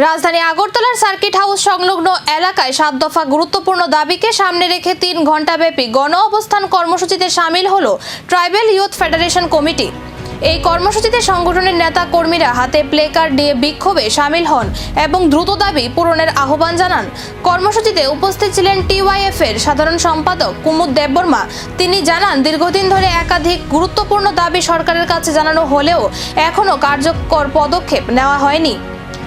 রাজধানী আগরতলার circuit house সংলগ্ন এলাকায় ৭ দফা গুরুত্বপূর্ণ দাবিকে সামনে রেখে ৩ ঘণ্টাব্যাপী গণ অবস্থান কর্মসূচিতে সামিল হলো ট্রাইবাল ইউথ ফেডারেশন কমিটি। এই কর্মসূচিতে সংগঠনের নেতা কর্মীরা হাতে প্লেকার্ড নিয়ে বিক্ষোভে সামিল হন এবং দ্রুত দাবি পূরণের আহ্বান জানান। কর্মসূচিতে উপস্থিত ছিলেন টিওয়াইএফ এর সাধারণ সম্পাদক কুমুদ দেববর্মা। তিনি জানান, দীর্ঘদিন ধরে একাধিক গুরুত্বপূর্ণ দাবি সরকারের কাছে জানানো হলেও এখনও কার্যকর পদক্ষেপ নেওয়া হয়নি।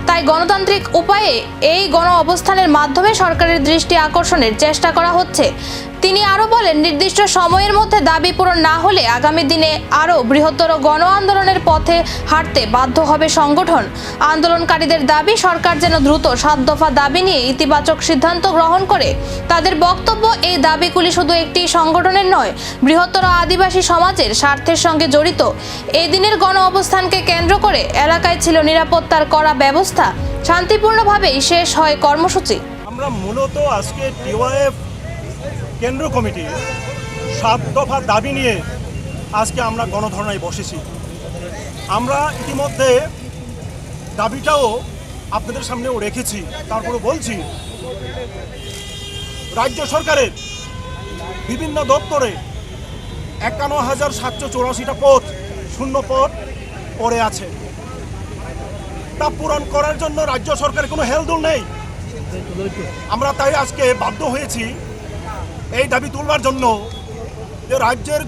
তাই গণতান্ত্রিক উপায়ে এই গণ অবস্থানের মাধ্যমে সরকারের দৃষ্টি আকর্ষণের চেষ্টা করা হচ্ছে। তিনি আরও বলেন, নির্দিষ্ট সময়ের মধ্যে দাবি পূরণ না হলে আগামী দিনে আরও বৃহত্তর গণ আন্দোলনের পথে হাঁটতে বাধ্য হবে সংগঠন। আন্দোলনকারীদের দাবি, সরকার যেন দ্রুত ৭ দফা দাবি নিয়ে ইতিবাচক সিদ্ধান্ত গ্রহণ করে। তাদের বক্তব্য, এই দাবিগুলি শুধু একটি সংগঠনের নয়, বৃহত্তর আদিবাসী সমাজের স্বার্থের সঙ্গে জড়িত। এই দিনের গণ অবস্থানকে কেন্দ্র করে এলাকায় ছিল নিরাপত্তার কড়া ব্যবস্থা। শান্তিপূর্ণভাবেই শেষ হয় কর্মসূচি। আমরা মূলত আজকে টিওয়াইএফ কেন্দ্র কমিটি ৭ দফা দাবি নিয়ে আজকে আমরা গণধর্নায় বসেছি। আমরা ইতিমধ্যে দাবিটাও আপনাদের সামনেও রেখেছি। তারপরে বলছি, রাজ্য সরকারের বিভিন্ন দপ্তরে ৫১,৭৮৪টা পদ, শূন্য পদ পড়ে আছে। তা পূরণ করার জন্য রাজ্য সরকারের কোনো হেলদোল নেই। আমরা তাই আজকে বাধ্য হয়েছি এই দাবি তুলবার জন্য যে রাজ্যের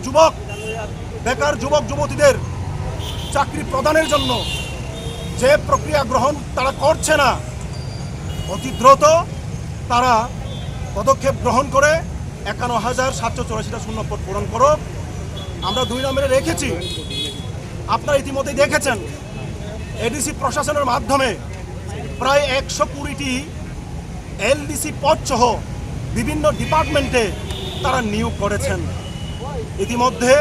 বেকার যুবক যুবতীদের চাকরি প্রদানের জন্য যে প্রক্রিয়া গ্রহণ তারা করছে না, অতি দ্রুত তারা পদক্ষেপ গ্রহণ করে ৫১,৭৮৪টা শূন্য পদ পূরণ করো। আমরা 2 নম্বরে রেখেছি, আপনারা ইতিমধ্যেই দেখেছেন, এডিসি প্রশাসনের মাধ্যমে প্রায় ১২০টি এলডিসি পদ সহ বিভিন্ন ডিপার্টমেন্টে তারা নিয়োগ করেছেন। ইতিমধ্যে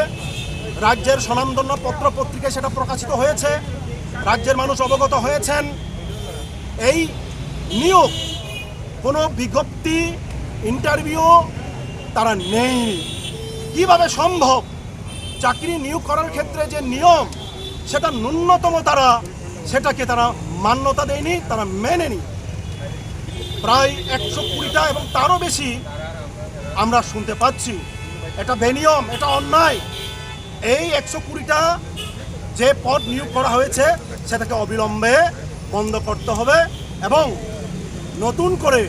রাজ্যের স্বনামধন্য পত্র পত্রিকায় সেটা প্রকাশিত হয়েছে, রাজ্যের মানুষ অবগত হয়েছেন। এই নিয়োগ কোনো বিজ্ঞপ্তি, ইন্টারভিউ তারা নেই। কিভাবে সম্ভব? চাকরি নিয়োগ করার ক্ষেত্রে যে নিয়ম, সেটা ন্যূনতম সেটাকে তারা মান্যতা দেয়নি, তারা মেনেনি। প্রায় ১২০টা এবং তারও বেশি আমরা শুনতে পাচ্ছি। এটা বেনিয়ম, এটা অন্যায়। এই ১২০টা যে পদ নিয়োগ করা হয়েছে সেটাকে অবিলম্বে বন্ধ করতে হবে এবং নতুন করে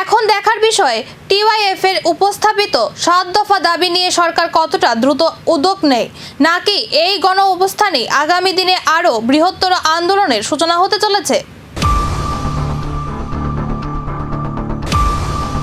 এখন দেখার বিষয়, টিওয়াইএফ এর উপস্থাপিত ৭ দফা দাবি নিয়ে সরকার কতটা দ্রুত উদ্যোগ নেয়, নাকি এই গণ অবস্থানে আগামী দিনে আরও বৃহত্তর আন্দোলনের সূচনা হতে চলেছে।